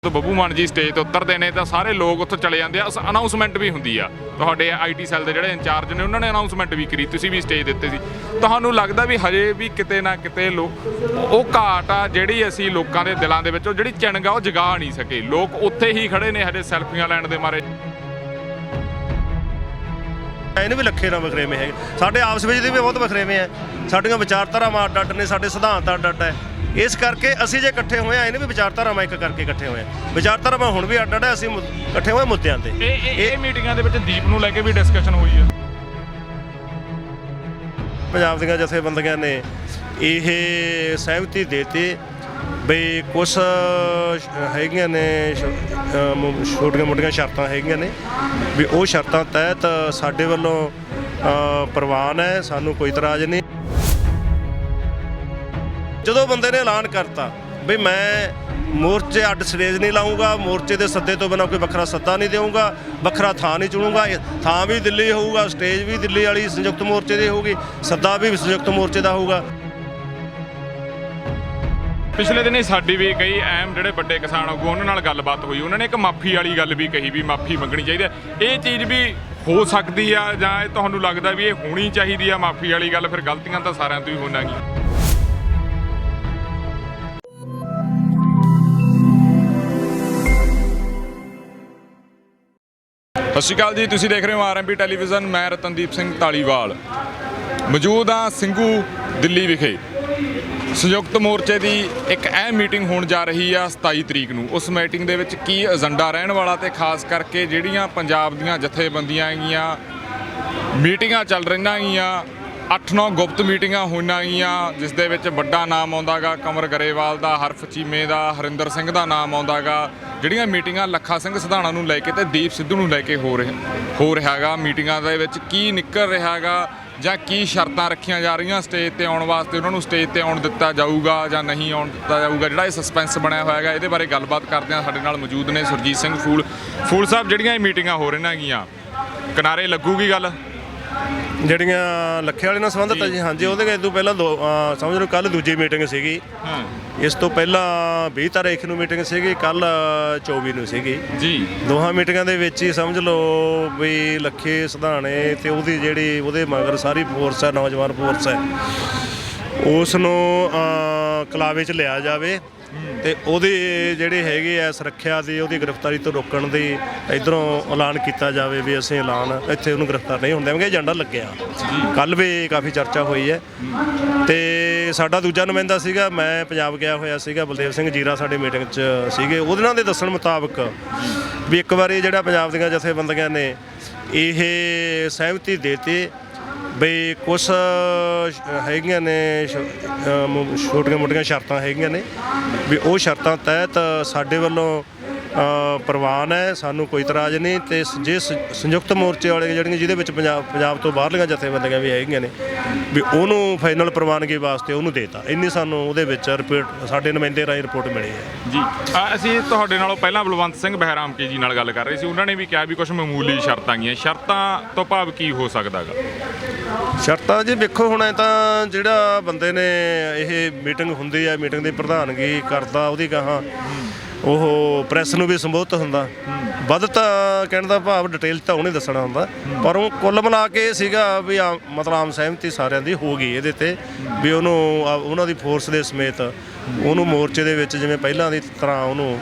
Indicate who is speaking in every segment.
Speaker 1: तो ਬੱਬੂ ਮਾਨ ਜੀ ਸਟੇਜ ਤੇ ਉਤਰਦੇ ਨੇ ਤਾਂ ਸਾਰੇ ਲੋਕ ਉੱਥੇ ਚਲੇ ਜਾਂਦੇ ਆ। ਅਨਾਉਂਸਮੈਂਟ ਵੀ ਹੁੰਦੀ ਆ, ਤੁਹਾਡੇ IT ਸੈੱਲ ਦੇ ਜਿਹੜੇ ਇੰਚਾਰਜ ਨੇ ਉਹਨਾਂ ਨੇ ਅਨਾਉਂਸਮੈਂਟ ਵੀ ਕਰੀ, ਤੁਸੀਂ ਵੀ ਸਟੇਜ ਦਿੱਤੇ ਸੀ। ਤੁਹਾਨੂੰ ਲੱਗਦਾ ਵੀ ਹਜੇ ਵੀ ਕਿਤੇ ਨਾ ਕਿਤੇ ਉਹ ਘਾਟ ਆ ਜਿਹੜੀ ਅਸੀਂ ਲੋਕਾਂ ਦੇ ਦਿਲਾਂ ਦੇ ਵਿੱਚ ਉਹ ਜਿਹੜੀ ਚਿਣਗ ਆ ਉਹ ਜਗਾ ਨਹੀਂ ਸਕੇ? ਲੋਕ ਉੱਥੇ ਹੀ ਖੜੇ ਨੇ ਹਜੇ ਸੈਲਫੀਆਂ ਲੈਣ ਦੇ ਮਾਰੇ।
Speaker 2: ਇਹਨੂੰ ਵੀ ਲੱਖੇ ਨਾਲ ਵਖਰੇਵੇਂ ਹੈਗੇ, ਸਾਡੇ ਆਪਸ ਵਿੱਚ ਦੇ ਵੀ ਬਹੁਤ ਵਖਰੇਵੇਂ ਹੈ, ਸਾਡੀਆਂ ਵਿਚਾਰਧਾਰਾਵਾਂ ਅੱਡ ਅੱਡ ਨੇ, ਸਾਡੇ ਸਿਧਾਂਤ ਅੱਡ ਅੱਡ ਹੈ। ਇਸ ਕਰਕੇ ਅਸੀਂ ਜੇ ਇਕੱਠੇ ਹੋਏ ਆ, ਇਹਨੇ ਵੀ ਵਿਚਾਰਧਾਰਾਵਾਂ ਇੱਕ ਕਰਕੇ ਇਕੱਠੇ ਹੋਏ ਆ। ਵਿਚਾਰਧਾਰਾਵਾਂ ਹੁਣ ਵੀ ਅੱਡ ਅੱਡ ਹੈ, ਅਸੀਂ ਇਕੱਠੇ ਹੋਏ ਮੁੱਦਿਆਂ ਤੇ।
Speaker 1: ਇਹ ਮੀਟਿੰਗਾਂ ਦੇ ਵਿੱਚ ਦੀਪ ਨੂੰ ਲੈ ਕੇ ਵੀ ਡਿਸਕਸ਼ਨ ਹੋਈ ਹੈ।
Speaker 2: ਪੰਜਾਬ ਦੀਆਂ ਜਥੇਬੰਦੀਆਂ ਨੇ ਇਹ ਸਹਿਮਤੀ ਦੇਤੀ ਬਈ ਕੁਛ ਹੈਗੀਆਂ ਨੇ ਛੋਟੀਆਂ ਮੋਟੀਆਂ ਸ਼ਰਤਾਂ ਹੈਗੀਆਂ ਨੇ ਵੀ ਉਹ ਸ਼ਰਤਾਂ ਤਹਿਤ ਸਾਡੇ ਵੱਲੋਂ ਪ੍ਰਵਾਨ ਹੈ, ਸਾਨੂੰ ਕੋਈ ਇਤਰਾਜ਼ ਨਹੀਂ। ਜਦੋਂ ਬੰਦੇ ਨੇ ਐਲਾਨ ਕਰਤਾ ਵੀ ਮੈਂ ਮੋਰਚੇ ਅੱਡ ਸਟੇਜ ਨਹੀਂ ਲਾਊਂਗਾ, ਮੋਰਚੇ ਦੇ ਸੱਦੇ ਤੋਂ ਬਿਨਾਂ ਕੋਈ ਵੱਖਰਾ ਸੱਦਾ ਨਹੀਂ ਦੇਊਂਗਾ, ਵੱਖਰਾ ਥਾਂ ਨਹੀਂ ਚੁਣੂੰਗਾ, ਥਾਂ ਵੀ ਦਿੱਲੀ ਹੋਊਗਾ, ਸਟੇਜ ਵੀ ਦਿੱਲੀ ਵਾਲੀ ਸੰਯੁਕਤ ਮੋਰਚੇ ਦੀ ਹੋਊਗੀ, ਸੱਦਾ ਵੀ ਸੰਯੁਕਤ ਮੋਰਚੇ ਦਾ ਹੋਊਗਾ।
Speaker 1: ਪਿਛਲੇ ਦਿਨੀ ਸਾਡੀ ਵੀ ਕਈ ਅਹਿਮ ਜਿਹੜੇ ਵੱਡੇ ਕਿਸਾਨ ਆਗੂ ਉਹਨਾਂ ਨਾਲ ਗੱਲਬਾਤ ਹੋਈ, ਉਹਨਾਂ ਨੇ ਇੱਕ ਮਾਫੀ ਵਾਲੀ ਗੱਲ ਵੀ ਕਹੀ ਵੀ ਮਾਫੀ ਮੰਗਣੀ ਚਾਹੀਦੀ ਹੈ। ਇਹ ਚੀਜ਼ ਵੀ ਹੋ ਸਕਦੀ ਆ ਜਾਂ ਇਹ ਤੁਹਾਨੂੰ ਲੱਗਦਾ ਵੀ ਇਹ ਹੋਣੀ ਚਾਹੀਦੀ ਆ ਮਾਫੀ ਵਾਲੀ ਗੱਲ? ਫਿਰ ਗਲਤੀਆਂ ਤਾਂ ਸਾਰਿਆਂ ਤੋਂ ਹੀ ਹੋਣਗੀਆਂ। ਸਤਿ ਸ਼੍ਰੀ ਅਕਾਲ ਜੀ, ਤੁਸੀਂ ਦੇਖ ਰਹੇ ਹੋ RMB ਟੈਲੀਵਿਜ਼ਨ। ਮੈਂ ਰਤਨਦੀਪ ਸਿੰਘ ਧਾਲੀਵਾਲ ਮੌਜੂਦ ਹਾਂ ਸਿੰਘੂ ਦਿੱਲੀ ਵਿਖੇ। ਸੰਯੁਕਤ ਮੋਰਚੇ ਦੀ ਇੱਕ ਅਹਿਮ ਮੀਟਿੰਗ ਹੋਣ ਜਾ ਰਹੀ ਆ 27 ਤਰੀਕ ਨੂੰ। ਉਸ ਮੀਟਿੰਗ ਦੇ ਵਿੱਚ ਕੀ ਏਜੰਡਾ ਰਹਿਣ ਵਾਲਾ ਤੇ ਖਾਸ ਕਰਕੇ ਜਿਹੜੀਆਂ ਪੰਜਾਬ ਦੀਆਂ ਜਥੇਬੰਦੀਆਂ ਹੈਗੀਆਂ ਮੀਟਿੰਗਾਂ ਚੱਲ ਰਹੀਆਂ ਹੈਗੀਆਂ, 8-9 ਗੁਪਤ ਮੀਟਿੰਗਾਂ ਹੋਈਆਂ ਗਈਆਂ ਜਿਸ ਦੇ ਵਿੱਚ ਵੱਡਾ ਨਾਮ ਆਉਂਦਾ ਗਾ ਕਮਰ ਗਰੇਵਾਲ ਦਾ, ਹਰਫ ਚੀਮੇ ਦਾ, ਹਰਿੰਦਰ ਸਿੰਘ ਦਾ ਨਾਮ ਆਉਂਦਾ ਗਾ। ਜਿਹੜੀਆਂ ਮੀਟਿੰਗਾਂ ਲੱਖਾ ਸਿੰਘ ਸਿਧਾਣਾ ਨੂੰ ਲੈ ਕੇ ਤੇ ਦੀਪ ਸਿੱਧੂ ਨੂੰ ਲੈ ਕੇ ਹੋ ਰਿਹਾ ਗਾ, ਮੀਟਿੰਗਾਂ ਦੇ ਵਿੱਚ ਕੀ ਨਿਕਲ ਰਿਹਾ ਗਾ ਜਾਂ ਕੀ ਸ਼ਰਤਾਂ ਰੱਖੀਆਂ ਜਾ ਰਹੀਆਂ ਸਟੇਜ ਤੇ ਆਉਣ ਵਾਸਤੇ, ਉਹਨਾਂ ਨੂੰ ਸਟੇਜ ਤੇ ਆਉਣ ਦਿੱਤਾ ਜਾਊਗਾ ਜਾਂ ਨਹੀਂ ਆਉਣ ਦਿੱਤਾ ਜਾਊਗਾ, ਜਿਹੜਾ ਇਹ ਸਸਪੈਂਸ ਬਣਿਆ ਹੋਇਆ ਹੈਗਾ, ਇਹਦੇ ਬਾਰੇ ਗੱਲਬਾਤ ਕਰਦੇ ਹਾਂ। ਸਾਡੇ ਨਾਲ ਮੌਜੂਦ ਨੇ ਸੁਰਜੀਤ ਸਿੰਘ ਫੂਲ ਸਾਹਿਬ। ਜਿਹੜੀਆਂ ਇਹ ਮੀਟਿੰਗਾਂ ਹੋ ਰਹੀਆਂ ਹੈਗੀਆਂ ਕਿਨਾਰੇ ਲੱਗੂਗੀ ਗੱਲ?
Speaker 2: ਜਿਹੜੀਆਂ ਲੱਖੇ ਵਾਲੇ ਨਾਲ ਸੰਬੰਧਿਤ ਹੈ ਜੀ, ਹਾਂਜੀ। ਉਹਦੇ ਤੋਂ ਪਹਿਲਾਂ ਸਮਝ ਲਓ ਕੱਲ੍ਹ ਦੂਜੀ ਮੀਟਿੰਗ ਸੀਗੀ, ਇਸ ਤੋਂ ਪਹਿਲਾਂ 20 ਤਾਰੀਖ ਨੂੰ ਮੀਟਿੰਗ ਸੀਗੀ, ਕੱਲ੍ਹ 24 ਨੂੰ ਸੀਗੀ ਜੀ। ਦੋਹਾਂ ਮੀਟਿੰਗਾਂ ਦੇ ਵਿੱਚ ਹੀ ਸਮਝ ਲਓ ਵੀ ਲੱਖੇ ਸਿਧਾਣੇ ਤੇ ਉਹਦੀ ਜਿਹੜੀ ਉਹਦੇ ਮਗਰ ਸਾਰੀ ਫੋਰਸ ਹੈ, ਨੌਜਵਾਨ ਫੋਰਸ ਹੈ, ਉਸ ਨੂੰ ਕਲਾਵੇ 'ਚ ਲਿਆ ਜਾਵੇ ਤੇ ਉਹਦੇ ਜਿਹੜੇ ਹੈਗੇ ਆ ਸੁਰੱਖਿਆ ਦੀ, ਉਹਦੀ ਗ੍ਰਿਫਤਾਰੀ ਤੋਂ ਰੋਕਣ ਦੀ ਇੱਧਰੋਂ ਐਲਾਨ ਕੀਤਾ ਜਾਵੇ ਵੀ ਅਸੀਂ ਐਲਾਨ ਇੱਥੇ ਉਹਨੂੰ ਗ੍ਰਿਫਤਾਰ ਨਹੀਂ ਹੋਣ ਦੇਵਾਂਗੇ। ਏਜੰਡਾ ਲੱਗਿਆ, ਕੱਲ੍ਹ ਵੀ ਕਾਫੀ ਚਰਚਾ ਹੋਈ ਹੈ। ਤੇ ਸਾਡਾ ਦੂਜਾ ਨੁਮਾਇੰਦਾ ਸੀਗਾ, ਮੈਂ ਪੰਜਾਬ ਗਿਆ ਹੋਇਆ ਸੀਗਾ, ਬਲਦੇਵ ਸਿੰਘ ਜੀਰਾ ਸਾਡੇ ਮੀਟਿੰਗ 'ਚ ਸੀਗੇ। ਉਹਦੇ ਨਾਲ ਦੇ ਦੱਸਣ ਮੁਤਾਬਕ ਵੀ ਇੱਕ ਵਾਰੀ ਜਿਹੜਾ ਪੰਜਾਬ ਦੀਆਂ ਜਥੇਬੰਦੀਆਂ ਨੇ ਇਹ ਸਹਿਮਤੀ ਦੇਤੀ ਬਈ ਕੁਛ ਹੈਗੀਆਂ ਨੇ ਛੋਟੀਆਂ ਮੋਟੀਆਂ ਸ਼ਰਤਾਂ ਹੈਗੀਆਂ ਨੇ ਵੀ ਉਹ ਸ਼ਰਤਾਂ ਤਹਿਤ ਸਾਡੇ ਵੱਲੋਂ ਪ੍ਰਵਾਨ ਹੈ, ਸਾਨੂੰ ਕੋਈ ਇਤਰਾਜ਼ ਨਹੀਂ। ਤੇ ਜੇ ਸੰਯੁਕਤ ਮੋਰਚੇ ਵਾਲੇ ਜਿਹੜੀਆਂ ਜਿਹਦੇ ਵਿੱਚ ਪੰਜਾਬ ਤੋਂ ਬਾਹਰਲੀਆਂ ਜਥੇਬੰਦੀਆਂ ਵੀ ਹੈਗੀਆਂ ਨੇ ਵੀ ਉਹਨੂੰ ਫਾਈਨਲ ਪ੍ਰਵਾਨਗੀ ਵਾਸਤੇ ਉਹਨੂੰ ਦੇਤਾ। ਇੰਨੀ ਸਾਨੂੰ ਉਹਦੇ ਵਿੱਚ ਰਿਪੋਰਟ ਸਾਡੇ ਨੁਮਾਇੰਦੇ ਰਾਹੀਂ ਰਿਪੋਰਟ ਮਿਲੀ ਹੈ ਜੀ।
Speaker 1: ਅਸੀਂ ਤੁਹਾਡੇ ਨਾਲੋਂ ਪਹਿਲਾਂ ਬਲਵੰਤ ਸਿੰਘ ਬਹਿਰਾਮ ਕੇ ਜੀ ਨਾਲ ਗੱਲ ਕਰ ਰਹੇ ਸੀ, ਉਹਨਾਂ ਨੇ ਵੀ ਕਿਹਾ ਵੀ ਕੁਝ ਮਾਮੂਲੀ ਸ਼ਰਤਾਂ ਗੀਆਂ। ਸ਼ਰਤਾਂ ਤੋਂ ਭਾਵ ਕੀ ਹੋ ਸਕਦਾ ਗਾ?
Speaker 2: ਸ਼ਰਤਾਂ ਜੀ ਵੇਖੋ, ਹੁਣ ਤਾਂ ਜਿਹੜਾ ਬੰਦੇ ਨੇ ਇਹ ਮੀਟਿੰਗ ਹੁੰਦੀ ਹੈ, ਮੀਟਿੰਗ ਦੀ ਪ੍ਰਧਾਨਗੀ ਕਰਦਾ, ਉਹਦੀ ਗਾਹਾਂ ਉਹ ਪ੍ਰੈਸ ਨੂੰ ਵੀ ਸੰਬੋਧਿਤ ਹੁੰਦਾ। ਵੱਧ ਤਾਂ ਕਹਿਣ ਦਾ ਭਾਵ ਡਿਟੇਲ 'ਚ ਤਾਂ ਉਹਨੇ ਦੱਸਣਾ ਹੁੰਦਾ, ਪਰ ਉਹ ਕੁੱਲ ਮਿਲਾ ਕੇ ਇਹ ਸੀਗਾ ਵੀ ਮਤਲਬ ਆਮ ਸਹਿਮਤੀ ਸਾਰਿਆਂ ਦੀ ਹੋ ਗਈ ਇਹਦੇ ਤੇ ਵੀ ਉਹਨੂੰ ਉਹਨਾਂ ਦੀ ਫੋਰਸ ਦੇ ਸਮੇਤ ਉਹਨੂੰ ਮੋਰਚੇ ਦੇ ਵਿੱਚ ਜਿਵੇਂ ਪਹਿਲਾਂ ਦੀ ਤਰ੍ਹਾਂ ਉਹਨੂੰ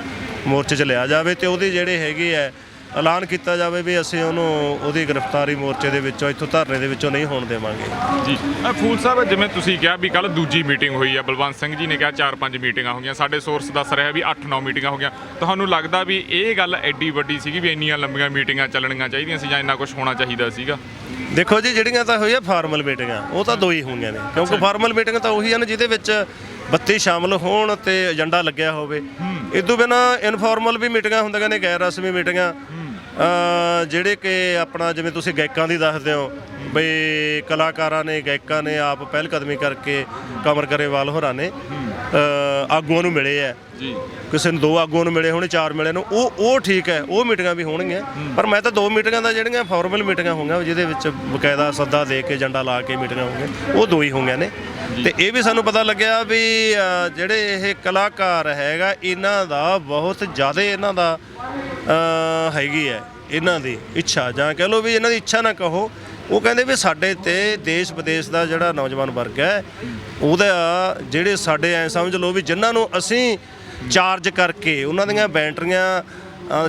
Speaker 2: ਮੋਰਚੇ 'ਚ ਲਿਆ ਜਾਵੇ ਤੇ ਉਹਦੀ ਜਿਹੜੇ ਹੈਗੇ ਹੈ ਐਲਾਨ ਕੀਤਾ ਜਾਵੇ ਵੀ ਅਸੀਂ ਉਹਨੂੰ ਉਹਦੀ ਗ੍ਰਿਫਤਾਰੀ ਮੋਰਚੇ ਦੇ ਵਿੱਚੋਂ ਇੱਥੋਂ ਧਰਨੇ ਦੇ ਵਿੱਚੋਂ ਨਹੀਂ ਹੋਣ ਦੇਵਾਂਗੇ
Speaker 1: ਜੀ। ਫੂਲ ਸਾਹਿਬ, ਜਿਵੇਂ ਤੁਸੀਂ ਕਿਹਾ ਵੀ ਕੱਲ੍ਹ ਦੂਜੀ ਮੀਟਿੰਗ ਹੋਈ ਆ, ਬਲਵੰਤ ਸਿੰਘ ਜੀ ਨੇ ਕਿਹਾ 4-5 ਮੀਟਿੰਗਾਂ ਹੋ ਗਈਆਂ, ਸਾਡੇ ਸੋਰਸ ਦੱਸ ਰਿਹਾ ਵੀ 8-9 ਮੀਟਿੰਗਾਂ ਹੋ ਗਈਆਂ। ਤੁਹਾਨੂੰ ਲੱਗਦਾ ਵੀ ਇਹ ਗੱਲ ਐਡੀ ਵੱਡੀ ਸੀਗੀ ਵੀ ਇੰਨੀਆਂ ਲੰਬੀਆਂ ਮੀਟਿੰਗਾਂ ਚੱਲਣੀਆਂ ਚਾਹੀਦੀਆਂ ਸੀ ਜਾਂ ਇੰਨਾ ਕੁਝ ਹੋਣਾ ਚਾਹੀਦਾ ਸੀਗਾ? ਦੇਖੋ
Speaker 2: ਜੀ, ਜਿਹੜੀਆਂ ਤਾਂ ਹੋਈਆਂ ਫਾਰਮਲ ਮੀਟਿੰਗਾਂ ਉਹ ਤਾਂ ਦੋ ਹੀ ਹੋਈਆਂ ਨੇ, ਕਿਉਂਕਿ ਫਾਰਮਲ ਮੀਟਿੰਗ ਤਾਂ ਉਹੀ ਹਨ ਜਿਹਦੇ ਵਿੱਚ 32 ਸ਼ਾਮਲ ਹੋਣ ਤੇ ਏਜੰਡਾ ਲੱਗਿਆ ਹੋਵੇ। ਇਸ ਤੋਂ ਬਿਨਾਂ ਇਨਫਾਰਮਲ ਵੀ ਮੀਟਿੰਗਾਂ ਹੁੰਦੀਆਂ ਨੇ, ਗੈਰ ਰਸਮੀ ਮੀਟਿੰਗਾਂ ਜਿਹੜੇ ਕਿ ਆਪਣਾ ਜਿਵੇਂ ਤੁਸੀਂ ਗਾਇਕਾਂ ਦੀ ਦੱਸਦੇ ਹੋ ਬਈ ਕਲਾਕਾਰਾਂ ਨੇ, ਗਾਇਕਾਂ ਨੇ ਆਪ ਪਹਿਲ ਕਦਮੀ ਕਰਕੇ, ਕਮਰ ਗਰੇਵਾਲ ਹੋਰਾਂ ਨੇ ਆਗੂਆਂ ਨੂੰ ਮਿਲੇ ਆ
Speaker 1: ਜੀ,
Speaker 2: ਕਿਸੇ ਨੂੰ 2 ਆਗੂਆਂ ਨੂੰ ਮਿਲੇ ਹੋਣੇ, 4 ਮਿਲੇ ਨੂੰ, ਉਹ ਠੀਕ ਹੈ, ਉਹ ਮੀਟਿੰਗਾਂ ਵੀ ਹੋਣਗੀਆਂ। ਪਰ ਮੈਂ ਤਾਂ 2 ਮੀਟਿੰਗਾਂ ਦਾ ਜਿਹੜੀਆਂ ਫਾਰਮਲ ਮੀਟਿੰਗਾਂ ਹੋਈਆਂ ਜਿਹਦੇ ਵਿੱਚ ਬਕਾਇਦਾ ਸੱਦਾ ਦੇ ਕੇ ਝੰਡਾ ਲਾ ਕੇ ਮੀਟਿੰਗਾਂ ਹੋਈਆਂ, ਉਹ 2 ਹੀ ਹੋਈਆਂ ਨੇ। ਤੇ ਇਹ ਵੀ ਸਾਨੂੰ ਪਤਾ ਲੱਗਿਆ ਵੀ ਜਿਹੜੇ ਇਹ ਕਲਾਕਾਰ ਹੈਗਾ ਇਹਨਾਂ ਦਾ ਬਹੁਤ ਜ਼ਿਆਦਾ ਇਹਨਾਂ ਦਾ ਹੈਗੀ ਹੈ ਇਹਨਾਂ ਦੀ ਇੱਛਾ, ਜਾਂ ਕਹਿ ਲਓ ਵੀ ਇਹਨਾਂ ਦੀ ਇੱਛਾ ਨਾ ਕਹੋ, ਉਹ ਕਹਿੰਦੇ ਵੀ ਸਾਡੇ ਤੇ ਦੇਸ਼ ਵਿਦੇਸ਼ ਦਾ ਜਿਹੜਾ ਨੌਜਵਾਨ ਵਰਗ ਹੈ ਉਹਦਾ ਜਿਹੜੇ ਸਾਡੇ ਐਂ ਸਮਝ ਲਓ ਵੀ ਜਿਨ੍ਹਾਂ ਨੂੰ ਅਸੀਂ ਚਾਰਜ ਕਰਕੇ ਉਹਨਾਂ ਦੀਆਂ ਬੈਟਰੀਆਂ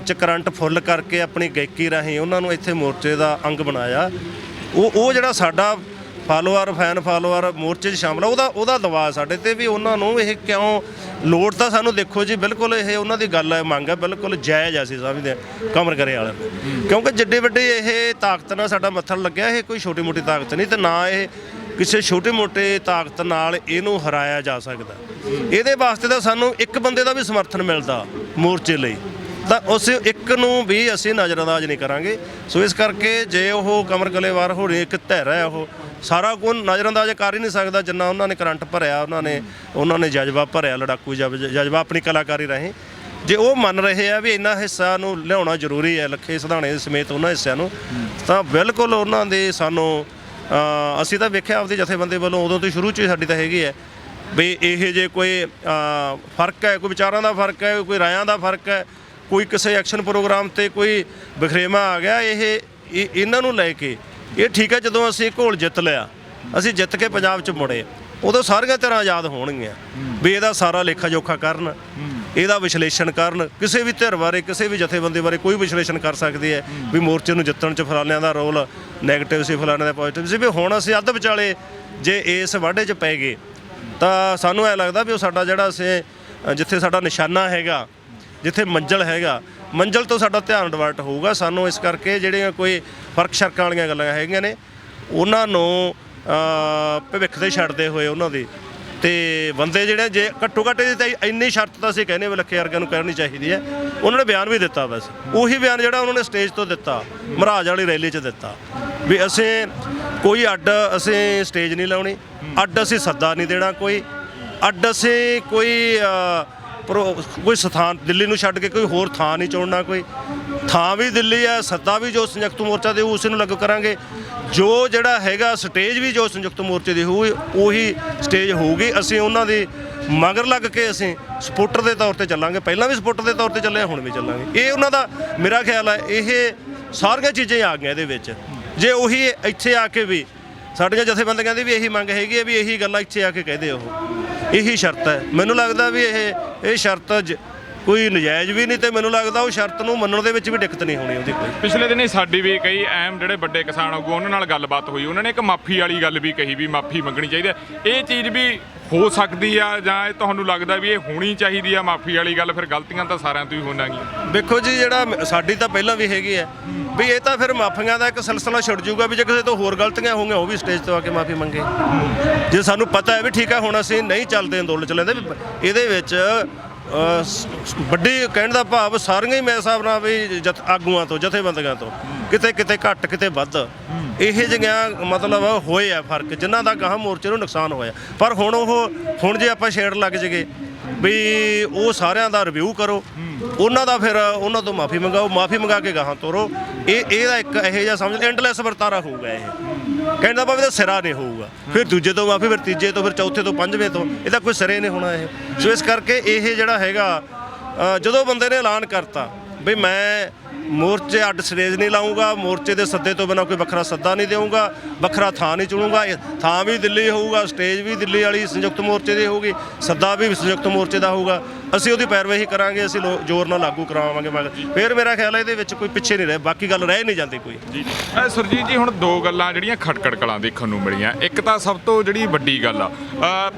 Speaker 2: 'ਚ ਕਰੰਟ ਫੁੱਲ ਕਰਕੇ ਆਪਣੀ ਗਾਇਕੀ ਰਾਹੀਂ ਉਹਨਾਂ ਨੂੰ ਇੱਥੇ ਮੋਰਚੇ ਦਾ ਅੰਗ ਬਣਾਇਆ, ਉਹ ਜਿਹੜਾ ਸਾਡਾ ਫੈਨ ਫਾਲੋਅਰ ਮੋਰਚੇ 'ਚ ਸ਼ਾਮਲ ਆ, ਉਹਦਾ ਦਬਾਅ ਸਾਡੇ ਤੇ ਵੀ ਉਹਨਾਂ ਨੂੰ ਇਹ ਕਿਉਂ ਲੋੜ ਤਾਂ ਸਾਨੂੰ ਦੇਖੋ ਜੀ ਬਿਲਕੁਲ ਇਹ ਉਹਨਾਂ ਦੀ ਗੱਲ ਹੈ, ਮੰਗ ਹੈ, ਬਿਲਕੁਲ ਜਾਇਜ਼ ਅਸੀਂ ਸਮਝਦੇ ਹਾਂ ਕਮਰ ਕਰੇ ਵਾਲਿਆਂ ਨੂੰ, ਕਿਉਂਕਿ ਜਿੱਡੇ ਵੱਡੇ ਇਹ ਤਾਕਤ ਨਾਲ ਸਾਡਾ ਮੱਥਣ ਲੱਗਿਆ, ਇਹ ਕੋਈ ਛੋਟੀ ਮੋਟੀ ਤਾਕਤ ਨਹੀਂ ਤੇ ਨਾ ਇਹ ਕਿਸੇ ਛੋਟੇ ਮੋਟੇ ਤਾਕਤ ਨਾਲ ਇਹਨੂੰ ਹਰਾਇਆ ਜਾ ਸਕਦਾ। ਇਹਦੇ ਵਾਸਤੇ ਤਾਂ ਸਾਨੂੰ ਇੱਕ ਬੰਦੇ ਦਾ ਵੀ ਸਮਰਥਨ ਮਿਲਦਾ ਮੋਰਚੇ ਲਈ, ਤਾਂ ਉਸ ਇੱਕ ਨੂੰ ਵੀ ਅਸੀਂ ਨਜ਼ਰਅੰਦਾਜ਼ ਨਹੀਂ ਕਰਾਂਗੇ। ਸੋ ਇਸ ਕਰਕੇ ਜੇ ਉਹ ਕਮਰ ਗਰੇਵਾਲ ਹੋਣੀ ਇੱਕ ਧਿਰ ਹੈ, ਉਹ ਸਾਰਾ ਕੁਝ ਨਜ਼ਰਅੰਦਾਜ਼ ਕਰ ਹੀ ਨਹੀਂ ਸਕਦਾ ਜਿੰਨਾ ਉਹਨਾਂ ਨੇ ਕਰੰਟ ਭਰਿਆ, ਉਹਨਾਂ ਨੇ ਜਜ਼ਬਾ ਭਰਿਆ, ਲੜਾਕੂ ਜਜ਼ਬਾ ਆਪਣੀ ਕਲਾਕਾਰੀ ਰਾਹੀਂ। ਜੇ ਉਹ ਮੰਨ ਰਹੇ ਆ ਵੀ ਇੰਨਾ ਹਿੱਸਾ ਨੂੰ ਲਿਆਉਣਾ ਜ਼ਰੂਰੀ ਹੈ ਲੱਖੇ ਸਿਧਾਣੇ ਸਮੇਤ ਉਹਨਾਂ ਹਿੱਸਿਆਂ ਨੂੰ, ਤਾਂ ਬਿਲਕੁਲ ਉਹਨਾਂ ਦੇ ਸਾਨੂੰ ਅਸੀਂ ਤਾਂ ਵੇਖਿਆ ਆਪਦੇ ਜਥੇਬੰਦੀ ਵੱਲੋਂ ਉਦੋਂ ਤੋਂ ਸ਼ੁਰੂ 'ਚ ਹੀ ਸਾਡੀ ਤਾਂ ਹੈਗੀ ਹੈ ਵੀ ਇਹ ਜੇ ਕੋਈ ਫਰਕ ਹੈ, ਕੋਈ ਵਿਚਾਰਾਂ ਦਾ ਫਰਕ ਹੈ, ਕੋਈ ਰਾਇਆਂ ਦਾ ਫਰਕ ਹੈ, ਕੋਈ ਕਿਸੇ ਐਕਸ਼ਨ ਪ੍ਰੋਗਰਾਮ ਤੇ ਕੋਈ ਬਖਰੇਵਾ ਆ ਗਿਆ, ਇਹਨਾਂ ਨੂੰ ਲੈ ਕੇ ਇਹ ਠੀਕ ਹੈ। ਜਦੋਂ ਅਸੀਂ ਘੋਲ ਜਿੱਤ ਲਿਆ, ਅਸੀਂ ਜਿੱਤ ਕੇ ਪੰਜਾਬ 'ਚ ਮੁੜੇ, ਉਦੋਂ ਸਾਰੀਆਂ ਤਰ੍ਹਾਂ ਆਜ਼ਾਦ ਹੋਣਗੀਆਂ ਵੀ ਇਹਦਾ ਸਾਰਾ ਲੇਖਾ ਜੋਖਾ ਕਰਨ, ਇਹਦਾ ਵਿਸ਼ਲੇਸ਼ਣ ਕਰਨ, ਕਿਸੇ ਵੀ ਧਿਰ ਬਾਰੇ ਕਿਸੇ ਵੀ ਜਥੇਬੰਦੀ ਬਾਰੇ ਕੋਈ ਵਿਸ਼ਲੇਸ਼ਣ ਕਰ ਸਕਦੀ ਹੈ ਵੀ ਮੋਰਚੇ ਨੂੰ ਜਿੱਤਣ 'ਚ ਫਲਾਣਿਆਂ ਦਾ ਰੋਲ ਨੈਗੇਟਿਵ ਸੀ, ਫਲਾਣਿਆਂ ਦਾ ਪੋਜ਼ੀਟਿਵ ਸੀ। ਵੀ ਹੁਣ ਅਸੀਂ ਅੱਧ ਵਿਚਾਲੇ ਜੇ ਇਸ ਵਾਢੇ 'ਚ ਪੈ ਗਏ ਤਾਂ ਸਾਨੂੰ ਐਂ ਲੱਗਦਾ ਵੀ ਉਹ ਸਾਡਾ ਜਿਹੜਾ ਅਸੀਂ ਜਿੱਥੇ ਸਾਡਾ ਨਿਸ਼ਾਨਾ ਹੈਗਾ, ਜਿੱਥੇ ਮੰਜ਼ਿਲ ਹੈਗਾ, ਮੰਜ਼ਿਲ ਤੋਂ ਸਾਡਾ ਧਿਆਨ ਡਿਵਰਟ ਹੋਊਗਾ। ਸਾਨੂੰ ਇਸ ਕਰਕੇ ਜਿਹੜੀਆਂ ਕੋਈ ਫਰਕ ਸ਼ਰਕਾਂ ਵਾਲੀਆਂ ਗੱਲਾਂ ਹੈਗੀਆਂ ਨੇ ਉਹਨਾਂ ਨੂੰ ਭਵਿੱਖ ਤੇ ਛੱਡਦੇ ਹੋਏ ਉਹਨਾਂ ਦੀ ਤੇ ਬੰਦੇ ਜਿਹੜੇ ਜੇ ਘੱਟੋ ਘੱਟ ਤਾਂ ਇੰਨੀ ਸ਼ਰਤ ਤਾਂ ਅਸੀਂ ਕਹਿੰਦੇ ਵੀ ਲੱਖੇ ਵਰਗਿਆਂ ਨੂੰ ਕਰਨੀ ਚਾਹੀਦੀ ਹੈ। ਉਹਨਾਂ ਨੇ ਬਿਆਨ ਵੀ ਦਿੱਤਾ, ਬਸ ਉਹੀ ਬਿਆਨ ਜਿਹੜਾ ਉਹਨਾਂ ਨੇ ਸਟੇਜ ਤੋਂ ਦਿੱਤਾ ਮਹਾਰਾਜ ਵਾਲੀ ਰੈਲੀ 'ਚ ਦਿੱਤਾ ਵੀ ਅਸੀਂ ਕੋਈ ਅੱਡ ਅਸੀਂ ਸਟੇਜ ਨਹੀਂ ਲਾਉਣੀ, ਅੱਡ ਅਸੀਂ ਸੱਦਾ ਨਹੀਂ ਦੇਣਾ, ਕੋਈ ਅੱਡ ਅਸੀਂ ਕੋਈ ਸਥਾਨ ਦਿੱਲੀ ਨੂੰ ਛੱਡ ਕੇ ਕੋਈ ਹੋਰ ਥਾਂ ਨਹੀਂ ਚੁਣਨਾ, ਕੋਈ ਥਾਂ ਵੀ ਦਿੱਲੀ ਹੈ, ਸੱਦਾ ਵੀ ਜੋ ਸੰਯੁਕਤ ਮੋਰਚਾ ਦੇ ਉਸ ਨੂੰ ਲਾਗੂ ਕਰਾਂਗੇ, ਜੋ ਜਿਹੜਾ ਹੈਗਾ ਸਟੇਜ ਵੀ ਜੋ ਸੰਯੁਕਤ ਮੋਰਚੇ ਦੀ ਹੋਊਗੀ ਉਹੀ ਸਟੇਜ ਹੋਊਗੀ। ਅਸੀਂ ਉਹਨਾਂ ਦੀ ਮਗਰ ਲੱਗ ਕੇ ਅਸੀਂ ਸਪੋਰਟਰ ਦੇ ਤੌਰ ਤੇ ਚੱਲਾਂਗੇ, ਪਹਿਲਾਂ ਵੀ ਸਪੋਰਟਰ ਦੇ ਤੌਰ ਤੇ ਚੱਲੇ, ਹੁਣ ਵੀ ਚੱਲਾਂਗੇ। ਇਹ ਉਹਨਾਂ ਦਾ ਮੇਰਾ ਖਿਆਲ ਹੈ ਇਹ ਸਾਰੀਆਂ ਚੀਜ਼ਾਂ ਆ ਗਈਆਂ ਇਹਦੇ ਵਿੱਚ। ਜੇ ਉਹੀ ਇੱਥੇ ਆ ਕੇ ਵੀ ਸਾਡੀਆਂ ਜਥੇਬੰਦੀਆਂ ਦੀ ਵੀ ਇਹੀ ਮੰਗ ਹੈਗੀ ਹੈ ਵੀ ਇਹੀ ਗੱਲਾਂ ਇੱਥੇ ਆ ਕੇ ਕਹਦੇ, ਉਹ ਇਹੀ ਸ਼ਰਤ ਹੈ। ਮੈਨੂੰ ਲੱਗਦਾ ਵੀ ਇਹ ਸ਼ਰਤ ਕੋਈ ਨਜਾਇਜ਼ ਵੀ ਨਹੀਂ ਤੇ ਮੈਨੂੰ ਲੱਗਦਾ ਉਹ ਸ਼ਰਤ ਨੂੰ ਮੰਨਣ ਦੇ ਵਿੱਚ ਵੀ ਦਿੱਕਤ ਨਹੀਂ ਹੋਣੀ ਉਹਦੀ ਕੋਈ।
Speaker 1: ਪਿਛਲੇ ਦਿਨੀ ਸਾਡੀ ਵੀ ਕਈ ਅਹਿਮ ਜਿਹੜੇ ਵੱਡੇ ਕਿਸਾਨ ਆਗੂ ਉਹਨਾਂ ਨਾਲ ਗੱਲਬਾਤ ਹੋਈ, ਉਹਨਾਂ ਨੇ ਇੱਕ ਮਾਫੀ ਵਾਲੀ ਗੱਲ ਵੀ ਕਹੀ ਵੀ ਮਾਫੀ ਮੰਗਣੀ ਚਾਹੀਦੀ ਹੈ। ਇਹ ਚੀਜ਼ ਵੀ ਹੋ ਸਕਦੀ ਆ ਜਾਂ ਇਹ ਤੁਹਾਨੂੰ ਲੱਗਦਾ ਵੀ ਇਹ ਹੋਣੀ ਚਾਹੀਦੀ ਆ ਮਾਫੀ ਵਾਲੀ ਗੱਲ? ਫਿਰ ਗਲਤੀਆਂ ਤਾਂ ਸਾਰਿਆਂ ਤੋਂ ਹੀ ਹੋਣਗੀਆਂ।
Speaker 2: ਦੇਖੋ ਜੀ ਜਿਹੜਾ ਸਾਡੀ ਤਾਂ ਪਹਿਲਾਂ ਵੀ ਹੈਗੀ ਹੈ ਵੀ ਇਹ ਤਾਂ ਫਿਰ ਮਾਫੀਆਂ ਦਾ ਇੱਕ ਸਿਲਸਿਲਾ ਛੁੱਟ ਜਾਊਗਾ ਵੀ ਜੇ ਕਿਸੇ ਤੋਂ ਹੋਰ ਗਲਤੀਆਂ ਹੋਣਗੀਆਂ ਉਹ ਵੀ ਸਟੇਜ ਤੋਂ ਆ ਕੇ ਮਾਫੀ ਮੰਗੇ। ਜੇ ਸਾਨੂੰ ਪਤਾ ਹੈ ਵੀ ਠੀਕ ਹੈ ਹੁਣ ਅਸੀਂ ਨਹੀਂ ਚੱਲਦੇ ਅੰਦੋਲਨ ਚ ਲੈਂਦੇ, ਇਹਦੇ ਵਿੱਚ ਵੱਡੀ ਕਹਿਣ ਦਾ ਭਾਵ ਸਾਰੀਆਂ ਹੀ ਮੇਰੇ ਹਿਸਾਬ ਨਾਲ ਵੀ ਆਗੂਆਂ ਤੋਂ ਜਥੇਬੰਦੀਆਂ ਤੋਂ ਕਿਤੇ ਕਿਤੇ ਘੱਟ ਕਿਤੇ ਵੱਧ ਇਹ ਜਿਹੀਆਂ ਮਤਲਬ ਹੋਏ ਆ ਫਰਕ ਜਿਨ੍ਹਾਂ ਦਾ ਗਾਹਾਂ ਮੋਰਚੇ ਨੂੰ ਨੁਕਸਾਨ ਹੋਇਆ। ਪਰ ਹੁਣ ਜੇ ਆਪਾਂ ਛੇੜ ਲੱਗ ਜਗੇ ਵੀ ਉਹ ਸਾਰਿਆਂ ਦਾ ਰਿਵਿਊ ਕਰੋ, ਉਹਨਾਂ ਦਾ ਫਿਰ ਉਹਨਾਂ ਤੋਂ ਮਾਫੀ ਮੰਗਾਓ, ਮਾਫੀ ਮੰਗਾ ਕੇ ਗਾਹਾਂ ਤੋਰੋ। ਇਹਦਾ ਇੱਕ ਇਹੋ ਜਿਹਾ ਸਮਝ ਐਂਡਲੈਸ ਵਰਤਾਰਾ ਹੋਊਗਾ। ਇਹ ਕਹਿੰਦਾ ਭਾਵੇਂ ਤਾਂ ਸਿਰਾ ਨਹੀਂ ਹੋਊਗਾ, ਫਿਰ ਦੂਜੇ ਤੋਂ ਮਾਫੀ, ਫਿਰ ਤੀਜੇ ਤੋਂ, ਫਿਰ ਚੌਥੇ ਤੋਂ, ਪੰਜਵੇਂ ਤੋਂ, ਇਹਦਾ ਕੋਈ ਸਿਰੇ ਨਹੀਂ ਹੋਣਾ ਇਹ। ਸੋ ਇਸ ਕਰਕੇ ਇਹ ਜਿਹੜਾ ਹੈਗਾ ਜਦੋਂ ਬੰਦੇ ਨੇ ਐਲਾਨ ਕਰਤਾ ਵੀ ਮੈਂ ਮੋਰਚੇ ਅੱਡ ਸਟੇਜ ਨਹੀਂ ਲਾਊਂਗਾ, ਮੋਰਚੇ ਦੇ ਸੱਦੇ ਤੋਂ ਬਿਨਾਂ ਕੋਈ ਵੱਖਰਾ ਸੱਦਾ ਨਹੀਂ ਦੇਊਂਗਾ, ਵੱਖਰਾ ਥਾਂ ਨਹੀਂ ਚੁਣੂੰਗਾ, ਥਾਂ ਵੀ ਦਿੱਲੀ ਹੋਊਗਾ, ਸਟੇਜ ਵੀ ਦਿੱਲੀ ਵਾਲੀ ਸੰਯੁਕਤ ਮੋਰਚੇ ਦੀ ਹੋਊਗੀ, ਸੱਦਾ ਵੀ ਸੰਯੁਕਤ ਮੋਰਚੇ ਦਾ ਹੋਊਗਾ, ਅਸੀਂ ਉਹਦੀ ਪੈਰਵਾਈ ਕਰਾਂਗੇ, ਅਸੀਂ ਜ਼ੋਰ ਨਾਲ ਲਾਗੂ ਕਰਾਵਾਂਗੇ। ਮਗਰ ਫਿਰ ਮੇਰਾ ਖਿਆਲ ਹੈ ਇਹਦੇ ਵਿੱਚ ਕੋਈ ਪਿੱਛੇ ਨਹੀਂ ਰਹੇ, ਬਾਕੀ ਗੱਲ ਰਹਿ ਨਹੀਂ ਜਾਂਦੀ ਕੋਈ।
Speaker 1: ਜੀ ਸੁਰਜੀਤ ਜੀ, ਹੁਣ ਦੋ ਗੱਲਾਂ ਜਿਹੜੀਆਂ ਖਟਕੜ ਕਲਾਂ ਦੇਖਣ ਨੂੰ ਮਿਲੀਆਂ। ਇੱਕ ਤਾਂ ਸਭ ਤੋਂ ਜਿਹੜੀ ਵੱਡੀ ਗੱਲ ਆ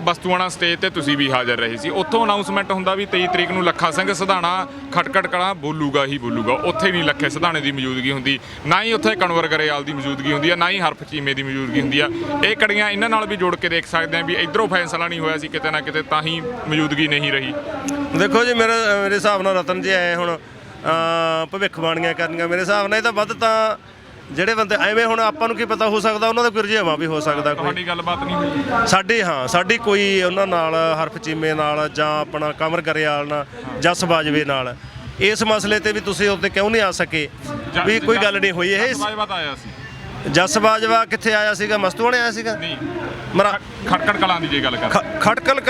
Speaker 1: ਬਸਤੂਆਣਾ ਸਟੇਜ ਤੇ ਤੁਸੀਂ ਵੀ ਹਾਜ਼ਰ ਰਹੇ ਸੀ, ਉੱਥੋਂ ਅਨਾਉਂਸਮੈਂਟ ਹੁੰਦਾ ਵੀ 23 ਤਰੀਕ ਨੂੰ ਲੱਖਾ ਸਿੰਘ ਸਿਧਾਣਾ ਖਟਕੜ ਕਲਾਂ ਬੋਲੂਗਾ ਹੀ ਬੋਲੂਗਾ। ਉੱਥੇ ਨਹੀਂ ਲੱਖੇ ਸਿਧਾਣੇ ਦੀ ਮੌਜੂਦਗੀ ਹੁੰਦੀ, ਨਾ ਹੀ ਉੱਥੇ ਕਨਵਰ ਗਰੇਵਾਲ ਦੀ ਮੌਜੂਦਗੀ ਹੁੰਦੀ ਆ, ਨਾ ਹੀ ਹਰਫ ਚੀਮੇ ਦੀ ਮੌਜੂਦਗੀ ਹੁੰਦੀ ਆ। ਇਹ ਕੜੀਆਂ ਇਹਨਾਂ ਨਾਲ ਵੀ ਜੋੜ ਕੇ ਦੇਖ ਸਕਦੇ ਹਾਂ ਵੀ ਇੱਧਰੋਂ ਫੈਸਲਾ ਨਹੀਂ ਹੋਇਆ ਸੀ ਕਿਤੇ ਨਾ ਕਿਤੇ, ਤਾਂ ਹੀ ਮੌਜੂਦਗੀ ਨਹੀਂ ਰਹੀ। ਦੇਖੋ ਜੀ
Speaker 2: ਮੇਰੇ ਹਿਸਾਬ ਨਾਲ ਰਤਨ ਜੀ ਆਏ ਹੁਣ ਭਵਿੱਖਬਾਣੀਆਂ ਕਰਨੀਆਂ ਮੇਰੇ ਹਿਸਾਬ ਨਾਲ ਇਹ ਤਾਂ ਵੱਧ ਤਾਂ ਜਿਹੜੇ ਬੰਦੇ ਐਵੇਂ ਹੁਣ ਆਪਾਂ ਨੂੰ ਕੀ ਪਤਾ ਹੋ ਸਕਦਾ ਉਹਨਾਂ ਦਾ ਕੋਈ ਰੁਝੇਵਾਂ ਵੀ ਹੋ ਸਕਦਾ ਕੋਈ
Speaker 1: ਤੁਹਾਡੀ ਗੱਲਬਾਤ ਨਹੀਂ ਹੋਈ?
Speaker 2: ਸਾਡੀ ਕੋਈ ਉਹਨਾਂ ਨਾਲ ਹਰਫ ਚੀਮੇ ਨਾਲ ਜਾਂ ਆਪਣਾ ਕਮਰ ਗਰੇਵਾਲ ਨਾਲ ਜਸ ਬਾਜਵੇ ਨਾਲ ਇਸ ਮਸਲੇ ਤੇ ਵੀ ਤੁਸੀਂ ਉੱਤੇ ਕਿਉਂ ਨਹੀਂ ਆ ਸਕੇ ਵੀ ਕੋਈ ਗੱਲ ਨਹੀਂ ਹੋਈ ਇਹ
Speaker 1: ਬਾਜਵਾ ਆਇਆ ਸੀ?
Speaker 2: ਜਸ ਬਾਜਵਾ ਕਿੱਥੇ ਆਇਆ ਸੀਗਾ? ਮਸਤੂਆਣੇ ਆਇਆ ਸੀਗਾ?
Speaker 1: ਨਹੀਂ,
Speaker 2: ਮਰਾ
Speaker 1: ਖਟਕੜ ਕਲਾਂ ਦੀ ਜੇ ਗੱਲ ਕਰ
Speaker 2: ਖਟਕਲ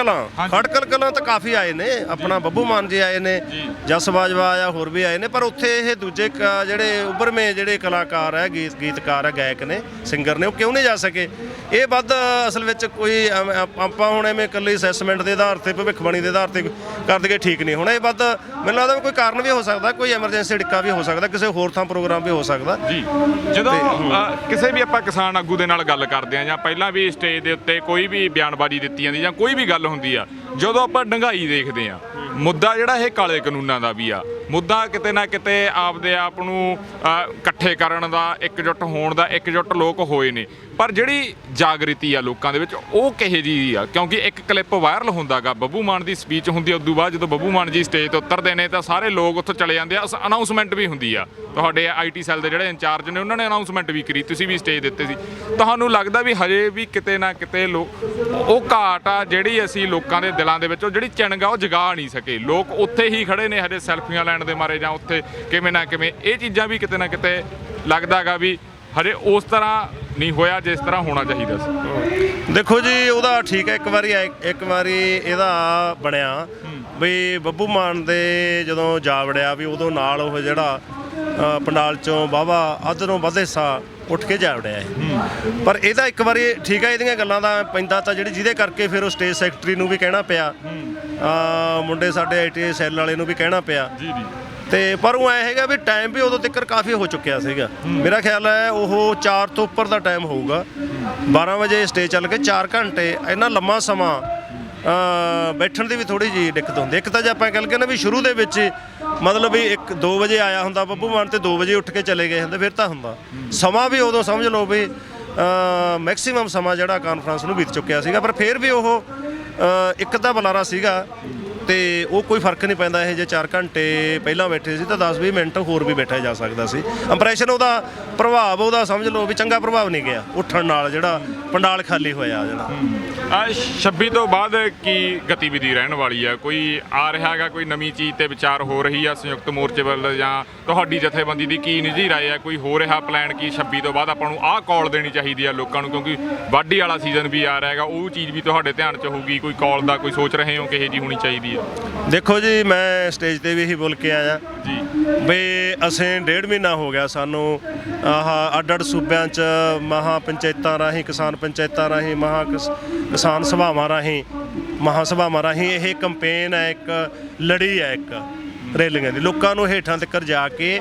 Speaker 2: ਕਲਾਂ ਤਾਂ ਕਾਫੀ ਆਏ ਨੇ, ਆਪਣਾ ਬੱਬੂ ਮਾਨ ਜੀ ਆਏ ਨੇ, ਜਸ ਬਾਜਵਾ ਆਇਆ, ਹੋਰ ਵੀ ਆਏ ਨੇ, ਪਰ ਉੱਥੇ ਇਹ ਦੂਜੇ ਜਿਹੜੇ ਉੱਭਰਵੇਂ ਜਿਹੜੇ ਕਲਾਕਾਰ ਹੈ, ਗੀਤਕਾਰ ਹੈ, ਗਾਇਕ ਨੇ, ਸਿੰਗਰ ਨੇ, ਉਹ ਕਿਉਂ ਨਹੀਂ ਜਾ ਸਕੇ? ਇਹ ਵੱਧ ਅਸਲ ਵਿੱਚ ਕੋਈ ਆਪਾਂ ਹੁਣ ਐਵੇਂ ਇਕੱਲੀ ਅਸੈਸਮੈਂਟ ਦੇ ਆਧਾਰ ਤੇ ਭਵਿੱਖਬਾਣੀ ਦੇ ਆਧਾਰ ਤੇ ਕਰ ਦਈਏ ਠੀਕ ਨਹੀਂ ਹੁਣ। ਇਹ ਵੱਧ ਮੈਨੂੰ ਲੱਗਦਾ ਕੋਈ ਕਾਰਨ ਵੀ ਹੋ ਸਕਦਾ, ਕੋਈ ਐਮਰਜੈਂਸੀ ਡਿੱਕਾ ਵੀ ਹੋ ਸਕਦਾ, ਕਿਸੇ ਹੋਰ ਥਾਂ ਪ੍ਰੋਗਰਾਮ ਵੀ ਹੋ ਸਕਦਾ ਜੀ।
Speaker 1: ਜਦੋਂ ਕਿਸੇ ਵੀ ਆਪਾਂ ਕਿਸਾਨ ਆਗੂ ਦੇ ਨਾਲ ਗੱਲ ਕਰਦੇ ਆ ਜਾਂ ਪਹਿਲਾਂ ਵੀ ਸਟੇਜ ਦੇ ਉੱਤੇ ਕੋਈ ਵੀ ਬਿਆਨਬਾਜ਼ੀ ਦਿੱਤੀ ਜਾਂਦੀ ਜਾਂ ਕੋਈ ਵੀ ਗੱਲ ਹੁੰਦੀ ਆ, ਜਦੋਂ ਆਪਾਂ ਡੰਗਾਈ ਦੇਖਦੇ ਆ, ਮੁੱਦਾ ਜਿਹੜਾ ਇਹ ਕਾਲੇ ਕਾਨੂੰਨਾਂ ਦਾ ਵੀ ਆ, ਮੁੱਦਾ ਕਿਤੇ ਨਾ ਕਿਤੇ ਆਪਦੇ ਆਪ ਨੂੰ ਇਕੱਠੇ ਕਰਨ ਦਾ, ਇਕਜੁੱਟ ਹੋਣ ਦਾ, ਇਕਜੁੱਟ ਲੋਕ ਹੋਏ ਨੇ, ਪਰ ਜਿਹੜੀ ਜਾਗਰਿਤੀ ਆ ਲੋਕਾਂ ਦੇ ਵਿੱਚ ਉਹ ਕਿਹੋ ਜਿਹੀ ਆ? ਕਿਉਂਕਿ ਇੱਕ ਕਲਿੱਪ ਵਾਇਰਲ ਹੁੰਦਾਗਾ, ਬੱਬੂ ਮਾਨ ਦੀ ਸਪੀਚ ਹੁੰਦੀ ਆ, ਉਦੋਂ ਬਾਅਦ ਜਦੋਂ ਬੱਬੂ ਮਾਨ ਜੀ ਸਟੇਜ ਤੋਂ ਉਤਰਦੇ ਨੇ ਤਾਂ ਸਾਰੇ ਲੋਕ ਉੱਥੋਂ ਚਲੇ ਜਾਂਦੇ ਆ, ਅਨਾਉਂਸਮੈਂਟ ਵੀ ਹੁੰਦੀ ਆ, ਤੁਹਾਡੇ ਆਈਟੀ ਸੈੱਲ ਦੇ ਜਿਹੜੇ ਇੰਚਾਰਜ ਨੇ ਉਹਨਾਂ ਨੇ ਅਨਾਉਂਸਮੈਂਟ ਵੀ ਕਰੀ, ਤੁਸੀਂ ਵੀ ਸਟੇਜ ਦਿੱਤੇ ਸੀ। ਤੁਹਾਨੂੰ ਲੱਗਦਾ ਵੀ ਹਜੇ ਵੀ ਕਿਤੇ ਨਾ ਕਿਤੇ ਉਹ ਘਾਟ ਆ ਜਿਹੜੀ ਅਸੀਂ ਲੋਕਾਂ ਦੇ ਦਿਲਾਂ ਦੇ ਵਿੱਚ ਉਹ ਜਿਹੜੀ ਚਿਣਗ ਆ ਉਹ ਜਗਾ ਨਹੀਂ ਸਕੇ? ਲੋਕ ਉੱਥੇ ਹੀ ਖੜੇ ਨੇ ਹਜੇ ਸੈਲਫੀਆਂ ਲੈਣ ਦੇ ਮਾਰੇ, ਜਾਂ ਉੱਥੇ ਕਿਵੇਂ ਨਾ ਕਿਵੇਂ ਇਹ ਚੀਜ਼ਾਂ ਵੀ ਕਿਤੇ ਨਾ ਕਿਤੇ ਲੱਗਦਾਗਾ ਵੀ ਹਜੇ ਉਸ ਤਰ੍ਹਾਂ ਨਹੀਂ ਹੋਇਆ ਜਿਸ ਤਰ੍ਹਾਂ ਹੋਣਾ ਚਾਹੀਦਾ ਸੀ।
Speaker 2: ਦੇਖੋ ਜੀ, ਉਹਦਾ ਠੀਕ ਹੈ, ਇੱਕ ਵਾਰੀ ਇਹਦਾ ਬਣਿਆ ਵੀ ਬੱਬੂ ਮਾਨ ਦੇ ਜਦੋਂ ਜਾ ਵੜਿਆ ਵੀ ਉਦੋਂ ਨਾਲ ਉਹ ਜਿਹੜਾ ਪੰਡਾਲ ਚੋਂ ਵਾਹਵਾ ਅੱਧਰੋਂ ਵੱਧ ਹਿੱਸਾ ਉੱਠ ਕੇ ਜਾ ਵੜਿਆ ਇਹ। ਪਰ ਇਹਦਾ ਇੱਕ ਵਾਰੀ ਠੀਕ ਹੈ, ਇਹਦੀਆਂ ਗੱਲਾਂ ਦਾ ਪੈਂਦਾ ਤਾਂ ਜਿਹਦੇ ਕਰਕੇ ਫਿਰ ਉਹ ਸਟੇਜ ਸੈਕਟਰੀ ਨੂੰ ਵੀ ਕਹਿਣਾ ਪਿਆ, ਮੁੰਡੇ ਸਾਡੇ ਆਈਟੀ ਸੈੱਲ ਵਾਲੇ ਨੂੰ ਵੀ ਕਹਿਣਾ ਪਿਆ ਤੇ ਪਰ ਉਹ ਐ ਹੈਗਾ ਵੀ ਟਾਈਮ ਵੀ ਉਦੋਂ ਤੱਕ ਕਾਫੀ ਹੋ ਚੁੱਕਿਆ ਸੀਗਾ। ਮੇਰਾ ਖਿਆਲ ਹੈ ਉਹ 4 ਤੋਂ ਉੱਪਰ ਦਾ ਟਾਈਮ ਹੋਊਗਾ, 12 ਵਜੇ ਸਟੇਜ ਚੱਲ ਕੇ 4 ਘੰਟੇ ਇੰਨਾ ਲੰਮਾ ਸਮਾਂ ਬੈਠਣ ਦੀ ਵੀ ਥੋੜੀ ਜਿਹੀ ਦਿੱਕਤ ਹੁੰਦੀ। ਇੱਕ ਤਾਂ ਜੇ ਆਪਾਂ ਕਹਿ ਨਾ ਵੀ ਸ਼ੁਰੂ ਦੇ ਵਿੱਚ ਮਤਲਬ ਵੀ 1-2 ਵਜੇ ਆਇਆ ਹੁੰਦਾ ਬੱਬੂ ਮਾਨ ਤੇ 2 ਵਜੇ ਉੱਠ ਕੇ ਚਲੇ ਗਏ ਹੁੰਦੇ, ਫਿਰ ਤਾਂ ਹੁੰਦਾ ਸਮਾਂ ਵੀ ਉਦੋਂ ਸਮਝ ਲਓ ਵੀ ਮੈਕਸਿਮਮ ਸਮਾਂ ਜਿਹੜਾ ਕਾਨਫਰੰਸ ਨੂੰ ਬੀਤ ਚੁੱਕਿਆ ਸੀਗਾ। ਪਰ ਫਿਰ ਵੀ ਉਹ ਇੱਕ ਤਾਂ ਬੁਲਾਰਾ ਸੀਗਾ ਤੇ ਉਹ ਕੋਈ ਫਰਕ ਨਹੀਂ ਪੈਂਦਾ। ਇਹ ਜੇ 4 ਘੰਟੇ ਪਹਿਲਾਂ ਬੈਠੇ ਸੀ ਤਾਂ 10-20 ਮਿੰਟ ਹੋਰ ਵੀ ਬੈਠਿਆ ਜਾ ਸਕਦਾ ਸੀ। ਇੰਪਰੈਸ਼ਨ ਉਹਦਾ ਪ੍ਰਭਾਵ ਉਹਦਾ ਸਮਝ ਲਓ ਵੀ ਚੰਗਾ ਪ੍ਰਭਾਵ ਨਹੀਂ ਗਿਆ ਉੱਠਣ ਨਾਲ, ਜਿਹੜਾ ਪੰਡਾਲ ਖਾਲੀ ਹੋਇਆ ਜਿਹੜਾ।
Speaker 1: 26 ਤੋਂ ਬਾਅਦ ਕੀ ਗਤੀਵਿਧੀ ਰਹਿਣ ਵਾਲੀ ਆ? ਕੋਈ ਆ ਰਿਹਾ ਹੈਗਾ, ਕੋਈ ਨਵੀਂ ਚੀਜ਼ ਤੇ ਵਿਚਾਰ ਹੋ ਰਹੀ ਆ ਸੰਯੁਕਤ ਮੋਰਚੇ ਵੱਲ, ਜਾਂ ਤੁਹਾਡੀ ਜਥੇਬੰਦੀ ਦੀ ਕੀ ਨਿੱਜੀ ਰਾਏ ਆ? ਕੋਈ ਹੋ ਰਿਹਾ ਪਲਾਨ ਕੀ 26 ਤੋਂ ਬਾਅਦ ਆਪਾਂ ਨੂੰ ਆਹ ਕਾਲ ਦੇਣੀ ਚਾਹੀਦੀ ਆ ਲੋਕਾਂ ਨੂੰ, ਕਿਉਂਕਿ ਵਾਢੀ ਵਾਲਾ ਸੀਜ਼ਨ ਵੀ ਆ ਰਿਹਾ ਹੈਗਾ, ਉਹ ਚੀਜ਼ ਵੀ ਤੁਹਾਡੇ ਧਿਆਨ 'ਚ ਹੋਊਗੀ? ਕੋਈ ਕਾਲ ਦਾ ਕੋਈ ਸੋਚ ਰਹੇ ਹੋ ਕਿਹੋ ਜਿਹੀ ਹੋਣੀ ਚਾਹੀਦੀ ਆ?
Speaker 2: ਦੇਖੋ ਜੀ, ਮੈਂ ਸਟੇਜ ਤੇ ਵੀ ਇਹੀ ਬੋਲ ਕੇ ਆਇਆ ਜੀ ਵੀ ਅਸੀਂ 1.5 ਮਹੀਨਾ ਹੋ ਗਿਆ ਸਾਨੂੰ ਅੱਡ-ਅੱਡ ਸੂਬਿਆਂ 'ਚ ਮਹਾ ਪੰਚਾਇਤਾਂ ਰਾਹੀਂ, ਕਿਸਾਨ ਪੰਚਾਇਤਾਂ ਰਾਹੀਂ, ਕਿਸਾਨ ਸਭਾਵਾਂ ਰਾਹੀਂ, ਮਹਾ ਸਭਾਵਾਂ ਰਾਹੀਂ ਇਹ ਕੰਪੇਨ ਹੈ, ਇੱਕ ਲੜੀ ਹੈ, ਇੱਕ ਰੈਲੀਆਂ ਦੀ, ਲੋਕਾਂ ਨੂੰ ਹੇਠਾਂ ਤੱਕ ਜਾ ਕੇ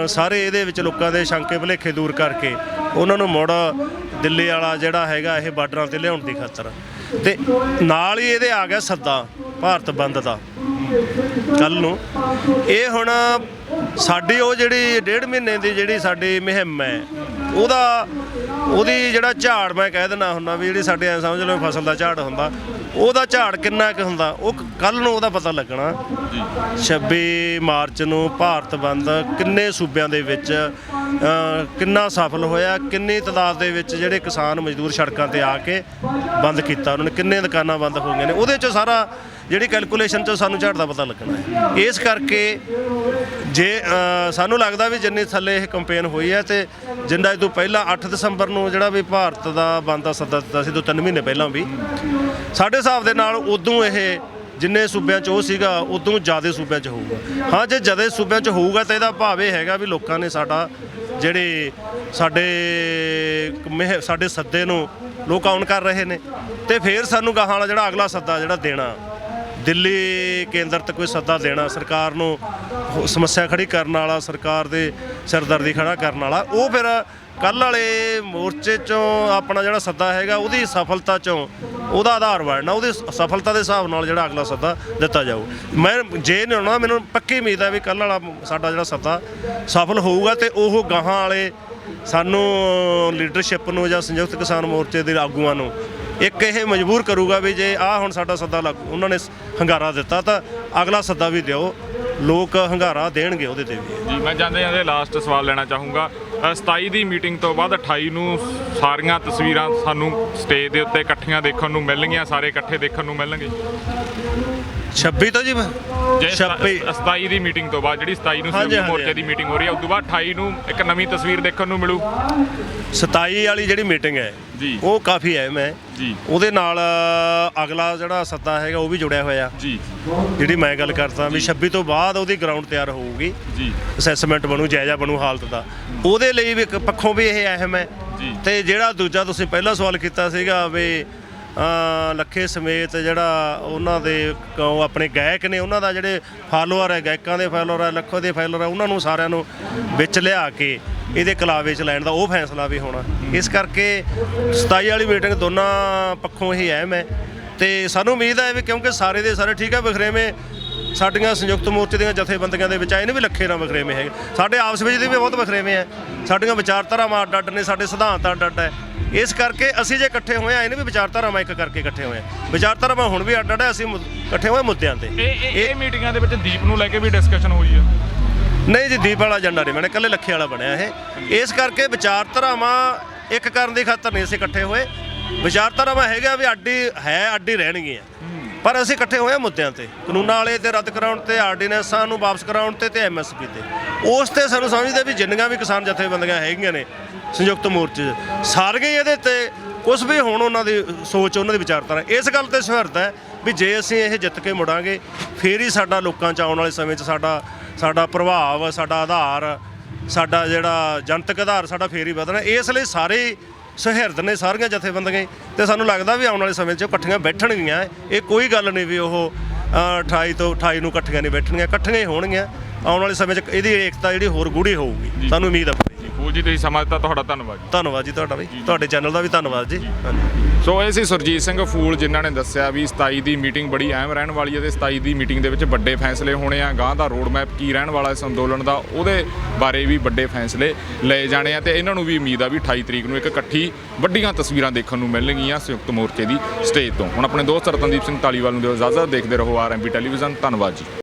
Speaker 2: ਸਾਰੇ ਇਹਦੇ ਵਿੱਚ ਲੋਕਾਂ ਦੇ ਸ਼ੰਕੇ ਭੁਲੇਖੇ ਦੂਰ ਕਰਕੇ ਉਹਨਾਂ ਨੂੰ ਮੁੜ ਦਿੱਲੀ ਵਾਲਾ ਜਿਹੜਾ ਹੈਗਾ ਇਹ ਬਾਰਡਰਾਂ ਤੇ ਲਿਆਉਣ ਦੀ ਖਾਤਰ। ਤੇ ਨਾਲ ਹੀ ਇਹਦੇ ਆ ਗਿਆ ਸੱਦਾ ਭਾਰਤ ਬੰਦ ਦਾ ਕੱਲ੍ਹ ਨੂੰ। ਇਹ ਹੁਣ ਸਾਡੀ ਉਹ ਜਿਹੜੀ 1.5 ਮਹੀਨੇ ਦੀ ਜਿਹੜੀ ਸਾਡੀ ਮੁਹਿੰਮ ਹੈ ਉਹਦੀ ਜਿਹੜਾ ਝਾੜ ਮੈਂ ਕਹਿ ਦਿੰਦਾ ਹੁੰਦਾ ਵੀ ਜਿਹੜੀ ਸਾਡੇ ਸਮਝ ਲਓ ਫਸਲ ਦਾ ਝਾੜ ਹੁੰਦਾ, ਉਹਦਾ ਝਾੜ ਕਿੰਨਾ ਕੁ ਹੁੰਦਾ ਉਹ ਕੱਲ੍ਹ ਨੂੰ ਉਹਦਾ ਪਤਾ ਲੱਗਣਾ। 26 ਮਾਰਚ ਨੂੰ ਭਾਰਤ ਬੰਦ ਕਿੰਨੇ ਸੂਬਿਆਂ ਦੇ ਵਿੱਚ ਕਿੰਨਾ ਸਫਲ ਹੋਇਆ, ਕਿੰਨੀ ਤਾਦਾਦ ਦੇ ਵਿੱਚ ਜਿਹੜੇ ਕਿਸਾਨ ਮਜ਼ਦੂਰ ਸੜਕਾਂ ਤੇ ਆ ਕੇ ਬੰਦ ਕੀਤਾ, ਉਹਨਾਂ ਨੇ ਕਿੰਨੇ ਦੁਕਾਨਾਂ ਬੰਦ ਹੋ ਗਈਆਂ ਨੇ, ਉਹਦੇ 'ਚੋਂ ਸਾਰਾ ਜਿਹੜੀ ਕੈਲਕੂਲੇਸ਼ਨ 'ਚੋਂ ਸਾਨੂੰ ਝਾੜ ਦਾ ਪਤਾ ਲੱਗਣਾ ਹੈ। ਇਸ ਕਰਕੇ ਜੇ ਸਾਨੂੰ ਲੱਗਦਾ ਵੀ ਜਿੰਨੀ ਥੱਲੇ ਇਹ ਕੰਪੇਨ ਹੋਈ ਹੈ ਤੇ ਜਿੰਨਾ ਇਹ ਤੋਂ ਪਹਿਲਾਂ 8 ਦਸੰਬਰ ਨੂੰ ਜਿਹੜਾ ਵੀ ਭਾਰਤ ਦਾ ਬੰਦ ਦਾ ਸੱਦਾ ਦਿੱਤਾ ਸੀ 2-3 ਮਹੀਨੇ ਪਹਿਲਾਂ ਵੀ, ਸਾਡੇ ਹਿਸਾਬ ਦੇ ਨਾਲ ਉਦੋਂ ਇਹ ਜਿੰਨੇ ਸੂਬਿਆਂ 'ਚ ਉਹ ਸੀਗਾ ਉਦੋਂ ਜ਼ਿਆਦਾ ਸੂਬਿਆਂ 'ਚ ਹੋਊਗਾ। ਹਾਂ, ਜੇ ਜ਼ਿਆਦਾ ਸੂਬਿਆਂ 'ਚ ਹੋਊਗਾ ਤਾਂ ਇਹਦਾ ਭਾਵ ਇਹ ਹੈਗਾ ਵੀ ਲੋਕਾਂ ਨੇ ਸਾਡਾ ਜਿਹੜੇ ਸਾਡੇ ਸੱਦੇ ਨੂੰ ਲੋਕ ਆਨ ਕਰ ਰਹੇ ਨੇ ਤੇ ਫਿਰ ਸਾਨੂੰ ਗਾਹਾਂ ਵਾਲਾ ਜਿਹੜਾ ਅਗਲਾ ਸੱਦਾ ਜਿਹੜਾ ਦੇਣਾ, ਦਿੱਲੀ ਕੇਂਦਰ ਤੱਕ ਕੋਈ ਸੱਦਾ ਦੇਣਾ, ਸਰਕਾਰ ਨੂੰ ਸਮੱਸਿਆ ਖੜੀ ਕਰਨ ਵਾਲਾ, ਸਰਕਾਰ ਦੇ ਸਿਰਦਰਦੀ ਖੜਾ ਕਰਨ ਵਾਲਾ, ਉਹ ਫਿਰ ਕੱਲ੍ਹ ਵਾਲੇ ਮੋਰਚੇ 'ਚੋਂ ਆਪਣਾ ਜਿਹੜਾ ਸੱਦਾ ਹੈਗਾ ਉਹਦੀ ਸਫਲਤਾ 'ਚੋਂ ਉਹਦਾ ਆਧਾਰ ਬਣਨਾ, ਉਹਦੀ ਸਫਲਤਾ ਦੇ ਹਿਸਾਬ ਨਾਲ ਜਿਹੜਾ ਅਗਲਾ ਸੱਦਾ ਦਿੱਤਾ ਜਾਊ। ਮੈਂ ਜੇ ਨਹੀਂ ਹੋਣਾ, ਮੈਨੂੰ ਪੱਕੀ ਉਮੀਦ ਹੈ ਵੀ ਕੱਲ੍ਹ ਵਾਲਾ ਸਾਡਾ ਜਿਹੜਾ ਸੱਦਾ ਸਫਲ ਹੋਊਗਾ ਤੇ ਉਹ ਗਾਹਾਂ ਵਾਲੇ ਸਾਨੂੰ ਲੀਡਰਸ਼ਿਪ ਨੂੰ ਜਾਂ ਸੰਯੁਕਤ ਕਿਸਾਨ ਮੋਰਚੇ ਦੇ ਆਗੂਆਂ ਨੂੰ ਇੱਕ ਇਹ ਮਜਬੂਰ ਕਰੂਗਾ ਵੀ ਜੇ ਆਹ ਹੁਣ ਸਾਡਾ ਸੱਦਾ ਉਹਨਾਂ ਨੇ ਹੰਗਾਰਾ ਦਿੱਤਾ ਤਾਂ ਅਗਲਾ ਸੱਦਾ ਵੀ ਦਿਓ, ਲੋਕ ਹੰਗਾਰਾ ਦੇਣਗੇ ਉਹਦੇ ਤੇ ਵੀ।
Speaker 1: ਜੀ ਮੈਂ ਜਾਂਦੇ ਲਾਸਟ ਸਵਾਲ ਲੈਣਾ ਚਾਹੂੰਗਾ 27 ਦੀ ਮੀਟਿੰਗ ਤੋਂ ਬਾਅਦ 28 ਨੂੰ ਸਾਰੀਆਂ ਤਸਵੀਰਾਂ ਸਾਨੂੰ ਸਟੇਜ ਦੇ ਉੱਤੇ ਇਕੱਠੀਆਂ ਦੇਖਣ ਨੂੰ ਮਿਲਣਗੀਆਂ, ਸਾਰੇ ਇਕੱਠੇ ਦੇਖਣ ਨੂੰ ਮਿਲਣਗੇ
Speaker 2: 26 ਤੋਂ ਜੀ
Speaker 1: 27 ਦੀ ਮੀਟਿੰਗ ਤੋਂ ਬਾਅਦ ਜਿਹੜੀ 27 ਨੂੰ ਸੰਯੁਕਤ ਮੋਰਚੇ ਦੀ ਮੀਟਿੰਗ ਹੋ ਰਹੀ ਹੈ, ਉਸ ਤੋਂ ਬਾਅਦ 28 ਨੂੰ ਇੱਕ ਨਵੀਂ ਤਸਵੀਰ ਦੇਖਣ ਨੂੰ ਮਿਲੂ।
Speaker 2: 27 ਵਾਲੀ ਜਿਹੜੀ ਮੀਟਿੰਗ ਹੈ
Speaker 1: ਜੀ
Speaker 2: ਉਹ ਕਾਫੀ ਅਹਿਮ ਹੈ
Speaker 1: ਜੀ,
Speaker 2: ਉਹਦੇ ਨਾਲ ਅਗਲਾ ਜਿਹੜਾ ਸੱਦਾ ਹੈਗਾ ਉਹ ਵੀ ਜੁੜਿਆ ਹੋਇਆ
Speaker 1: ਜੀ,
Speaker 2: ਜਿਹੜੀ ਮੈਂ ਗੱਲ ਕਰਦਾ ਵੀ 26 ਤੋਂ ਬਾਅਦ ਉਹਦੀ ਗਰਾਊਂਡ ਤਿਆਰ ਹੋਊਗੀ
Speaker 1: ਜੀ,
Speaker 2: ਅਸੈਸਮੈਂਟ ਬਣੂ, ਜਾਇਜ਼ਾ ਬਣੂ ਹਾਲਤ ਦਾ, ਉਹਦੇ ਲਈ ਵੀ ਇੱਕ ਪੱਖੋਂ ਵੀ ਇਹ ਅਹਿਮ ਹੈ
Speaker 1: ਜੀ।
Speaker 2: ਤੇ ਜਿਹੜਾ ਦੂਜਾ ਤੁਸੀਂ ਪਹਿਲਾ ਸਵਾਲ ਕੀਤਾ ਸੀਗਾ ਵੀ ਲੱਖੇ ਸਮੇਤ ਜਿਹੜਾ ਉਹਨਾਂ ਦੇ ਆਪਣੇ ਗਾਇਕ ਨੇ, ਉਹਨਾਂ ਦਾ ਜਿਹੜੇ ਫਾਲੋਅਰ ਹੈ, ਗਾਇਕਾਂ ਦੇ ਫਾਲੋਅਰ ਹੈ, ਲੱਖੋ ਦੇ ਫਾਲੋਅਰ ਹੈ, ਉਹਨਾਂ ਨੂੰ ਸਾਰਿਆਂ ਨੂੰ ਵਿੱਚ ਲਿਆ ਕੇ ਇਹਦੇ ਕਲਾਵੇ 'ਚ ਲੈਣ ਦਾ ਉਹ ਫੈਸਲਾ ਵੀ ਹੋਣਾ। ਇਸ ਕਰਕੇ 27 ਵਾਲੀ ਮੀਟਿੰਗ ਦੋਨਾਂ ਪੱਖੋਂ ਹੀ ਅਹਿਮ ਹੈ ਤੇ ਸਾਨੂੰ ਉਮੀਦ ਹੈ ਵੀ ਕਿਉਂਕਿ ਸਾਰੇ ਦੇ ਸਾਰੇ ਠੀਕ ਹੈ, ਵਖਰੇਵੇਂ ਸਾਡੀਆਂ ਸੰਯੁਕਤ ਮੋਰਚੇ ਦੀਆਂ ਜਥੇਬੰਦੀਆਂ ਦੇ ਵਿੱਚ ਆਏ ਨੇ ਵੀ ਲੱਖੇ ਨਾਲ ਵਖਰੇਵੇਂ ਹੈਗੇ, ਸਾਡੇ ਆਪਸ ਵਿੱਚ ਦੇ ਵੀ ਬਹੁਤ ਵਖਰੇਵੇਂ ਹੈ, ਸਾਡੀਆਂ ਵਿਚਾਰਧਾਰਾਵਾਂ ਅੱਡ ਅੱਡ ਨੇ, ਸਾਡੇ ਸਿਧਾਂਤ ਅੱਡ ਅੱਡ ਹੈ। ਇਸ ਕਰਕੇ ਅਸੀਂ ਜੇ ਇਕੱਠੇ ਹੋਏ ਆ, ਇਹਨੇ ਵੀ ਵਿਚਾਰਧਾਰਾਵਾਂ ਇੱਕ ਕਰਕੇ ਇਕੱਠੇ ਹੋਏ ਆ, ਵਿਚਾਰਧਾਰਾਵਾਂ ਹੁਣ ਵੀ ਅੱਡ ਅੱਡ ਹੈ, ਅਸੀਂ ਇਕੱਠੇ ਹੋਏ ਮੁੱਦਿਆਂ ਤੇ।
Speaker 1: ਇਹ ਮੀਟਿੰਗਾਂ ਦੇ ਵਿੱਚ ਦੀਪ ਨੂੰ ਲੈ ਕੇ ਵੀ ਡਿਸਕਸ਼ਨ ਹੋਈ ਹੈ?
Speaker 2: ਨਹੀਂ ਜੀ, ਦੀਪ ਵਾਲਾ ਏਜੰਡਾ ਨਹੀਂ ਬਣਿਆ, ਇਕੱਲੇ ਲੱਖੇ ਵਾਲਾ ਬਣਿਆ ਇਹ। ਇਸ ਕਰਕੇ ਵਿਚਾਰਧਾਰਾਵਾਂ ਇੱਕ ਕਰਨ ਦੀ ਖਾਤਰ ਨਹੀਂ ਅਸੀਂ ਇਕੱਠੇ ਹੋਏ, ਵਿਚਾਰਧਾਰਾਵਾਂ ਹੈਗਾ ਵੀ ਅੱਡ ਹੀ ਰਹਿਣਗੀਆਂ, ਪਰ ਅਸੀਂ ਇਕੱਠੇ ਹੋਏ ਮੁੱਦਿਆਂ ਤੇ, ਕਾਨੂੰਨਾਂ ਵਾਲੇ ਤੇ ਰੱਦ ਕਰਾਉਣ ਤੇ, ਆਰਡੀਨੈਂਸਾਂ ਨੂੰ ਵਾਪਸ ਕਰਾਉਣ ਤੇ ਐਮਐਸਪੀ ਤੇ। ਉਸ ਤੇ ਸਾਨੂੰ ਸਮਝਦੇ ਵੀ ਜਿੰਨੀਆਂ ਵੀ ਕਿਸਾਨ ਜਥੇਬੰਦੀਆਂ ਹੈਗੀਆਂ ਨੇ ਸੰਯੁਕਤ ਮੋਰਚੇ ਸਾਰੀਆਂ ਹੀ ਇਹਦੇ ਤੇ ਕੁਛ ਵੀ ਹੁਣ ਉਹਨਾਂ ਦੀ ਸੋਚ, ਉਹਨਾਂ ਦੀ ਵਿਚਾਰਧਾਰਾ ਇਸ ਗੱਲ ਤੇ ਸੁਹਿਰਦ ਹੈ ਵੀ ਜੇ ਅਸੀਂ ਇਹ ਜਿੱਤ ਕੇ ਮੁੜਾਂਗੇ ਫੇਰ ਹੀ ਸਾਡਾ ਲੋਕਾਂ 'ਚ ਆਉਣ ਵਾਲੇ ਸਮੇਂ 'ਚ ਸਾਡਾ ਪ੍ਰਭਾਵ, ਸਾਡਾ ਆਧਾਰ, ਸਾਡਾ ਜਿਹੜਾ ਜਨਤਕ ਆਧਾਰ ਸਾਡਾ ਫੇਰ ਹੀ ਵਧਣਾ। ਇਸ ਲਈ ਸਾਰੇ ਸੁਹਿਰਦ ਨੇ ਸਾਰੀਆਂ ਜਥੇਬੰਦੀਆਂ ਤੇ ਸਾਨੂੰ ਲੱਗਦਾ ਵੀ ਆਉਣ ਵਾਲੇ ਸਮੇਂ 'ਚ ਇਕੱਠੀਆਂ ਬੈਠਣਗੀਆਂ। ਇਹ ਕੋਈ ਗੱਲ ਨਹੀਂ ਵੀ ਉਹ 28 ਨੂੰ ਇਕੱਠੀਆਂ ਨਹੀਂ ਬੈਠਣਗੀਆਂ, ਇਕੱਠੀਆਂ ਹੀ ਹੋਣਗੀਆਂ। ਆਉਣ ਵਾਲੇ ਸਮੇਂ 'ਚ ਇਹਦੀ ਏਕਤਾ ਜਿਹੜੀ ਹੋਰ ਗੂੜੀ ਹੋਊਗੀ, ਸਾਨੂੰ ਉਮੀਦ ਹੈ।
Speaker 1: ਜੀ ਤੁਸੀਂ ਸਮਾਂ ਦਿੱਤਾ, ਤੁਹਾਡਾ ਧੰਨਵਾਦ।
Speaker 2: ਧੰਨਵਾਦ ਜੀ ਤੁਹਾਡਾ ਵੀ, ਤੁਹਾਡੇ ਚੈਨਲ ਦਾ ਵੀ ਧੰਨਵਾਦ ਜੀ।
Speaker 1: ਸੋ ਇਹ ਸੀ ਸੁਰਜੀਤ ਸਿੰਘ ਫੂਲ ਜਿਨ੍ਹਾਂ ਨੇ ਦੱਸਿਆ ਵੀ 27 ਦੀ ਮੀਟਿੰਗ ਬੜੀ ਅਹਿਮ ਰਹਿਣ ਵਾਲੀ ਹੈ ਤੇ 27 ਦੀ ਮੀਟਿੰਗ ਦੇ ਵਿੱਚ ਵੱਡੇ ਫੈਸਲੇ ਹੋਣੇ ਆ। ਗਾਂ ਦਾ ਰੋਡ ਮੈਪ ਕੀ ਰਹਿਣ ਵਾਲਾ ਇਸ ਅੰਦੋਲਨ ਦਾ, ਉਹਦੇ ਬਾਰੇ ਵੀ ਵੱਡੇ ਫੈਸਲੇ ਲਏ ਜਾਣੇ ਆ ਤੇ ਇਹਨਾਂ ਨੂੰ ਵੀ ਉਮੀਦ ਆ ਵੀ 28 ਤਰੀਕ ਨੂੰ ਇੱਕ ਇਕੱਠੀ ਵੱਡੀਆਂ ਤਸਵੀਰਾਂ ਦੇਖਣ ਨੂੰ ਮਿਲਣਗੀਆਂ ਸੰਯੁਕਤ ਮੋਰਚੇ ਦੀ ਸਟੇਜ ਤੋਂ। ਹੁਣ ਆਪਣੇ ਦੋਸਤ ਰਤਨਦੀਪ ਸਿੰਘ ਧਾਲੀਵਾਲ ਨੂੰ ਦਿਓ ਇਜਾਜ਼ਤ। ਦੇਖਦੇ ਰਹੋ RMB ਟੈਲੀਵਿਜ਼ਨ। ਧੰਨਵਾਦ ਜੀ।